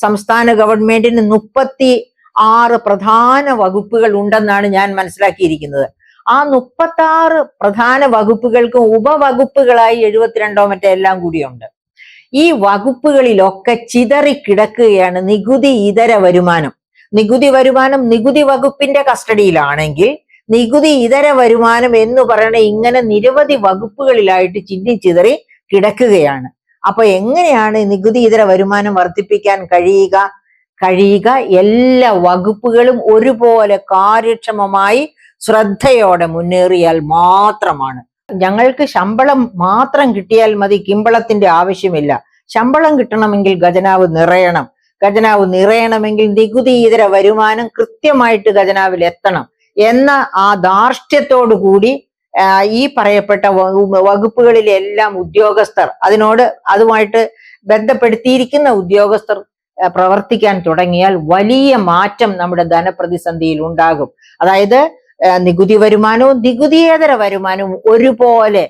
സംസ്ഥാന ഗവൺമെന്റിന് 36 പ്രധാന വകുപ്പുകൾ ഉണ്ടെന്നാണ് ഞാൻ മനസ്സിലാക്കിയിരിക്കുന്നത്. ആ 36 പ്രധാന വകുപ്പുകൾക്ക് ഉപവകുപ്പുകളായി 72 മറ്റേ എല്ലാം കൂടിയുണ്ട്. ഈ വകുപ്പുകളിലൊക്കെ ചിതറിക്കിടക്കുകയാണ് നികുതി ഇതര വരുമാനം. നികുതി വരുമാനം നികുതി വകുപ്പിന്റെ കസ്റ്റഡിയിലാണെങ്കിൽ നികുതി ഇതര വരുമാനം എന്ന് പറയണ ഇങ്ങനെ നിരവധി വകുപ്പുകളിലായിട്ട് ചിന്തിച്ചിതറി കിടക്കുകയാണ്. അപ്പൊ എങ്ങനെയാണ് നികുതി ഇതര വരുമാനം വർദ്ധിപ്പിക്കാൻ കഴിയുക? എല്ലാ വകുപ്പുകളും ഒരുപോലെ കാര്യക്ഷമമായി ശ്രദ്ധയോടെ മുന്നേറിയാൽ മാത്രമാണ്. ഞങ്ങൾക്ക് ശമ്പളം മാത്രം കിട്ടിയാൽ മതി, കിമ്പളത്തിന്റെ ആവശ്യമില്ല. ശമ്പളം കിട്ടണമെങ്കിൽ ഖജനാവ് നിറയണം. ഖജനാവ് നിറയണമെങ്കിൽ നികുതി ഇതര വരുമാനം കൃത്യമായിട്ട് ഖജനാവിൽ എത്തണം എന്ന ആ ധാർഷ്ട്യത്തോടു കൂടി ഈ പറയപ്പെട്ട വകുപ്പുകളിലെ എല്ലാം ഉദ്യോഗസ്ഥർ, അതുമായിട്ട് ബന്ധപ്പെടുത്തിയിരിക്കുന്ന ഉദ്യോഗസ്ഥർ പ്രവർത്തിക്കാൻ തുടങ്ങിയാൽ വലിയ മാറ്റം നമ്മുടെ ധനപ്രതിസന്ധിയിൽ ഉണ്ടാകും. അതായത് നികുതി വരുമാനവും നികുതിയേതര വരുമാനവും ഒരുപോലെ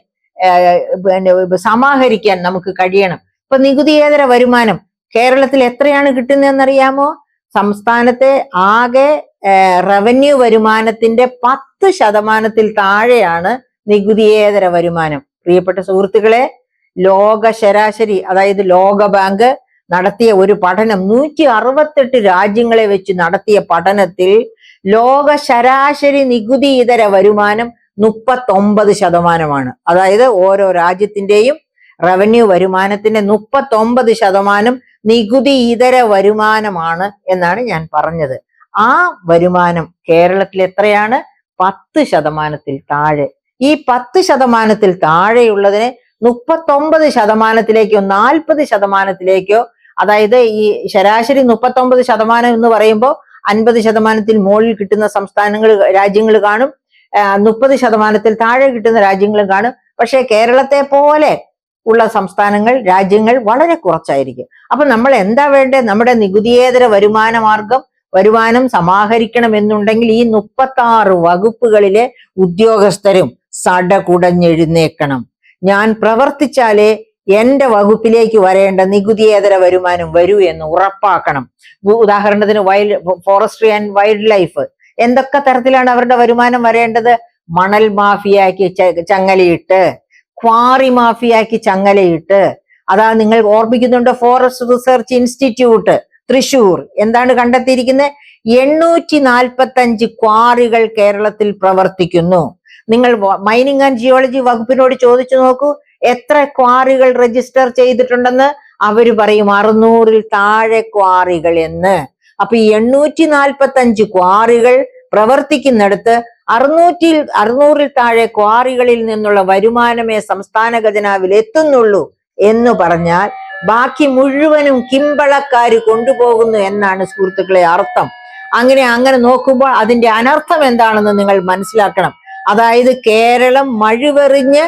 സമാഹരിക്കാൻ നമുക്ക് കഴിയണം. ഇപ്പൊ നികുതിയേതര വരുമാനം കേരളത്തിൽ എത്രയാണ് കിട്ടുന്നതെന്നറിയാമോ? സംസ്ഥാനത്തെ ആകെ റവന്യൂ വരുമാനത്തിന്റെ 10% താഴെയാണ് നികുതിയേതര വരുമാനം. പ്രിയപ്പെട്ട സുഹൃത്തുക്കളെ, ലോക ശരാശരി, അതായത് ലോക ബാങ്ക് നടത്തിയ ഒരു പഠനം, 168 രാജ്യങ്ങളെ വെച്ച് നടത്തിയ പഠനത്തിൽ ലോക ശരാശരി നികുതി ഇതര വരുമാനം 39%. അതായത് ഓരോ രാജ്യത്തിന്റെയും റവന്യൂ വരുമാനത്തിന്റെ 39% നികുതി ഇതര വരുമാനമാണ് എന്നാണ് ഞാൻ പറഞ്ഞത്. ആ വരുമാനം കേരളത്തിൽ എത്രയാണ്? 10% താഴെ. ഈ 10% താഴെയുള്ളതിനെ 39%ലേക്കോ 40%ലേക്കോ, അതായത് ഈ ശരാശരി 39% എന്ന് പറയുമ്പോൾ 50%-ൽ മുകളിൽ കിട്ടുന്ന രാജ്യങ്ങൾ കാണും, 30%-ൽ താഴെ കിട്ടുന്ന രാജ്യങ്ങളും കാണും. പക്ഷെ കേരളത്തെ പോലെ ഉള്ള രാജ്യങ്ങൾ വളരെ കുറച്ചായിരിക്കും. അപ്പൊ നമ്മൾ എന്താ വേണ്ടത്? നമ്മുടെ നികുതിയേതര വരുമാനം സമാഹരിക്കണം എന്നുണ്ടെങ്കിൽ ഈ 36 വകുപ്പുകളിലെ ഉദ്യോഗസ്ഥരും സടകുടഞ്ഞെഴുന്നേക്കണം. ഞാൻ പ്രവർത്തിച്ചാലേ എന്റെ വകുപ്പിലേക്ക് വരേണ്ട നികുതിയേതര വരുമാനം വരൂ എന്ന് ഉറപ്പാക്കണം. ഉദാഹരണത്തിന് ഫോറസ്ട്രി ആൻഡ് വൈൽഡ് ലൈഫ്, എന്തൊക്കെ തരത്തിലാണ് അവരുടെ വരുമാനം വരേണ്ടത്? മണൽ മാഫിയയ്ക്ക് ചങ്ങലയിട്ട്, ക്വാറി മാഫിയയ്ക്ക് ചങ്ങലയിട്ട്. അതാ നിങ്ങൾ ഓർമ്മിക്കുന്നുണ്ട്, ഫോറസ്റ്റ് റിസർച്ച് ഇൻസ്റ്റിറ്റ്യൂട്ട് തൃശൂർ എന്താണ് കണ്ടെത്തിയിരിക്കുന്നത്? 845 ക്വാറികൾ കേരളത്തിൽ പ്രവർത്തിക്കുന്നു. നിങ്ങൾ മൈനിങ് ആൻഡ് ജിയോളജി വകുപ്പിനോട് ചോദിച്ചു നോക്കൂ, എത്ര ക്വാറികൾ രജിസ്റ്റർ ചെയ്തിട്ടുണ്ടെന്ന്. അവര് പറയും 600-ൽ താഴെ ക്വാറികൾ എന്ന്. അപ്പൊ ഈ 845 ക്വാറികൾ പ്രവർത്തിക്കുന്നിടത്ത് 600-ൽ താഴെ ക്വാറികളിൽ നിന്നുള്ള വരുമാനമേ സംസ്ഥാന ഖജനാവിൽ എത്തുന്നുള്ളൂ എന്ന് പറഞ്ഞാൽ ബാക്കി മുഴുവനും കിമ്പളക്കാര് കൊണ്ടുപോകുന്നു എന്നാണ് സുഹൃത്തുക്കളെ അർത്ഥം. അങ്ങനെ നോക്കുമ്പോൾ അതിന്റെ അനർത്ഥം എന്താണെന്ന് നിങ്ങൾ മനസ്സിലാക്കണം. അതായത് കേരളം മഴുവെറിഞ്ഞ്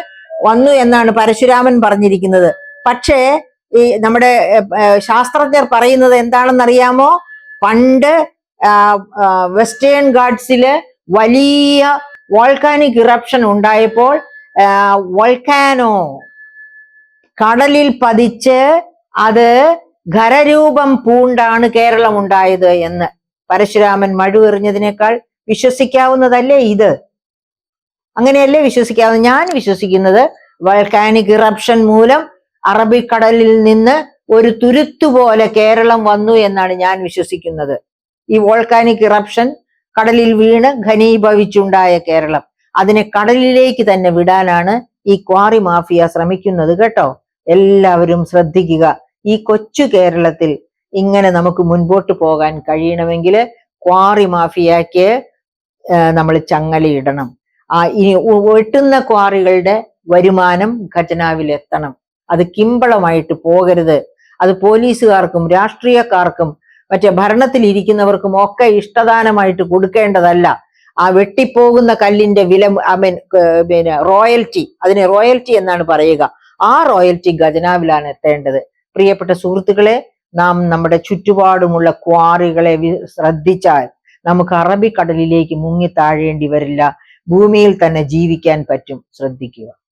വന്നു എന്നാണ് പരശുരാമൻ പറഞ്ഞിരിക്കുന്നത്. പക്ഷേ ഈ നമ്മുടെ ശാസ്ത്രജ്ഞർ പറയുന്നത് എന്താണെന്നറിയാമോ? പണ്ട് വെസ്റ്റേൺ ഗാഡ്സില് വലിയ വോൾക്കാനിക് ഇറപ്ഷൻ ഉണ്ടായപ്പോൾ വോൾക്കാനോ കടലിൽ പതിച്ച് അത് ഖരരൂപം പൂണ്ടാണ് കേരളം ഉണ്ടായത് എന്ന് പരശുരാമൻ മഴുവെറിഞ്ഞതിനേക്കാൾ വിശ്വസിക്കാവുന്നതല്ലേ ഇത്? അങ്ങനെയല്ലേ വിശ്വസിക്കാവുന്നത്? ഞാൻ വിശ്വസിക്കുന്നത് വോൾക്കാനിക് ഇറപ്ഷൻ മൂലം അറബിക്കടലിൽ നിന്ന് ഒരു തുരുത്തുപോലെ കേരളം വന്നു എന്നാണ് ഞാൻ വിശ്വസിക്കുന്നത്. ഈ വോൾക്കാനിക് ഇറപ്ഷൻ കടലിൽ വീണ് ഘനീഭവിച്ചുണ്ടായ കേരളം, അതിനെ കടലിലേക്ക് തന്നെ വിടാനാണ് ഈ ക്വാറി മാഫിയ ശ്രമിക്കുന്നത് കേട്ടോ. എല്ലാവരും ശ്രദ്ധിക്കുക. ഈ കൊച്ചു കേരളത്തിൽ ഇങ്ങനെ നമുക്ക് മുൻപോട്ട് പോകാൻ കഴിയണമെങ്കിൽ ക്വാറി മാഫിയക്ക് നമ്മൾ ചങ്ങലയിടണം. ഇനി വെട്ടുന്ന ക്വാറികളുടെ വരുമാനം ഖജനാവിൽ എത്തണം. അത് കിമ്പളമായിട്ട് പോകരുത്. അത് പോലീസുകാർക്കും രാഷ്ട്രീയക്കാർക്കും മറ്റേ ഭരണത്തിൽ ഇരിക്കുന്നവർക്കും ഒക്കെ ഇഷ്ടദാനമായിട്ട് കൊടുക്കേണ്ടതല്ല. ആ വെട്ടിപ്പോകുന്ന കല്ലിന്റെ വില, റോയൽറ്റി, അതിനെ റോയൽറ്റി എന്നാണ് പറയുക. ആ റോയൽറ്റി ഖജനാവിലാണ് എത്തേണ്ടത്. പ്രിയപ്പെട്ട സുഹൃത്തുക്കളെ, നാം നമ്മുടെ ചുറ്റുപാടുമുള്ള ക്വാറികളെ ശ്രദ്ധിച്ചാൽ നമുക്ക് അറബിക്കടലിലേക്ക് മുങ്ങി താഴേണ്ടി വരില്ല. ഭൂമിയിൽ തന്നെ ജീവിക്കാൻ പറ്റും. ശ്രദ്ധിക്കുക.